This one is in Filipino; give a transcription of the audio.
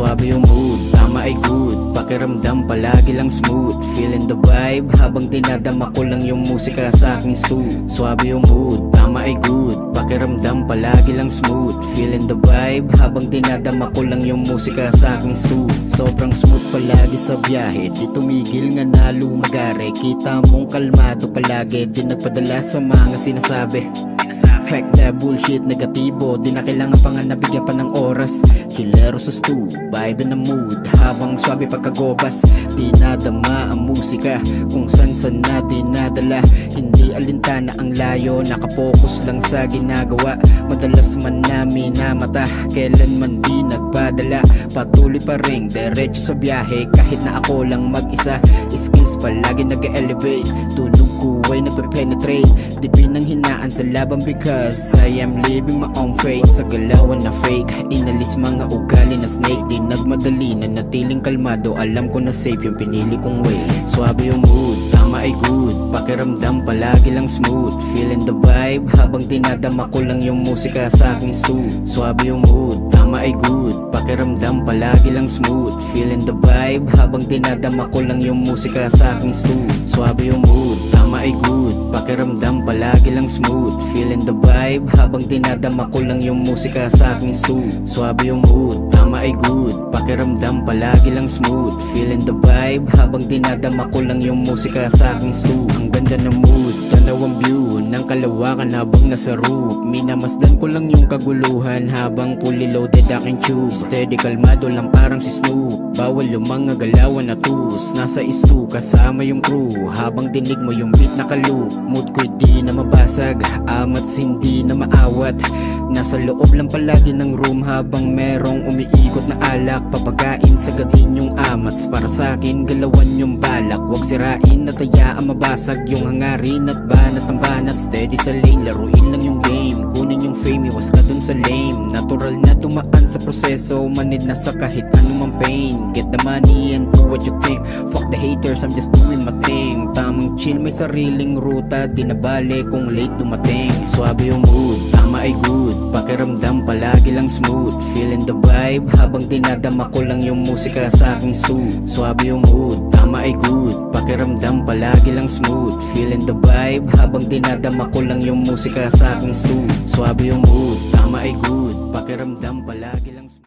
Swabe yung mood, tama ay good. Pakiramdam palagi lang smooth. Feeling the vibe habang dinadama ko lang yung musika sa aking stew. Swabe yung mood, tama ay good. Pakiramdam palagi lang smooth. Feeling the vibe habang dinadama ko lang yung musika sa aking stew. Sobrang smooth palagi sa biyahe, di tumigil nga na lumagare. Kita mong kalmado palagi, di nagpadala sa mga sinasabi. Fact na bullshit, negatibo, di na kailangan pa nga nabigyan pa ng oras. Chillero sa stew, vibe na mood, habang swabe pagkagobas. Di nadama ang musika, kung san na dinadala. Hindi alintana ang layo, nakapokus lang sa ginagawa. Madalas man namin na mata, kailan man di nagpadala. Patuloy pa rin, diretso sa biyahe, kahit na ako lang mag-isa. Skills palagi nag-elevate, tulog ko ay nagpe-penetrate. Di pinanghinaan sa laban because I am living my own fate. Sa galawan na fake, inalis mga ugali na snake. Di nagmadali na natiling kalmado, alam ko na safe yung pinili kong way. Swabe yung mood, tama ay good. Pakiramdam palagi lang smooth. Feeling the vibe habang dinadama ko lang yung musika sa aking stew. Swabe yung mood, tama ay good. Pakiramdam palagi lang smooth. Feeling the vibe habang dinadama ko lang yung musika sa aking stew. Swabe yung mood, tama ay good. Pakiramdam palagi lang smooth. Feeling the vibe habang dinadama ko lang yung musika sa aking stew. Swabe yung mood, tama ay good. Pakiramdam palagi lang smooth. Feeling the vibe habang dinadama ko lang yung musika sa aking stew. Ang ganda ng mood, tanaw ang view ng kalawakan habang nasa roof. Minamasdan ko lang yung kaguluhan habang fully loaded aking tube. Steady kalmado lang parang si Snoop. Bawal yung mga galawan na tus. Nasa stew kasama yung crew, habang dinig mo yung beat na kalu. Mood ko'y di na mabasag, amats hindi na maawat. Nasa loob lang palagi ng room habang merong umiikot na alak. Papagain sagatin yung amats, para sa akin galawan yung balak. Huwag sirain at hayaan mabasag yung hangarin at banat ng banat. Steady sa lane, laruin lang yung game. Kunin yung fame, iwas ka dun sa lame. Natural na dumaan sa proseso, manid na sa kahit anumang pain. Get the money and do what you think. Fuck the haters, I'm just doing my thing. Tamang chill, may sariling ruta, di na bale kung late dumating. Swabe yung mood, tama ay good. Pakiramdam palagi lang smooth. Feeling the vibe habang dinadama ko lang yung musika sa aking stew. Swabe yung mood, tama ay good. Pakiramdam palagi lang smooth. Feeling the vibe habang dinadama ko lang yung musika sa aking stew. Swabe yung mood, tama ay good. Pakiramdam palagi lang smooth.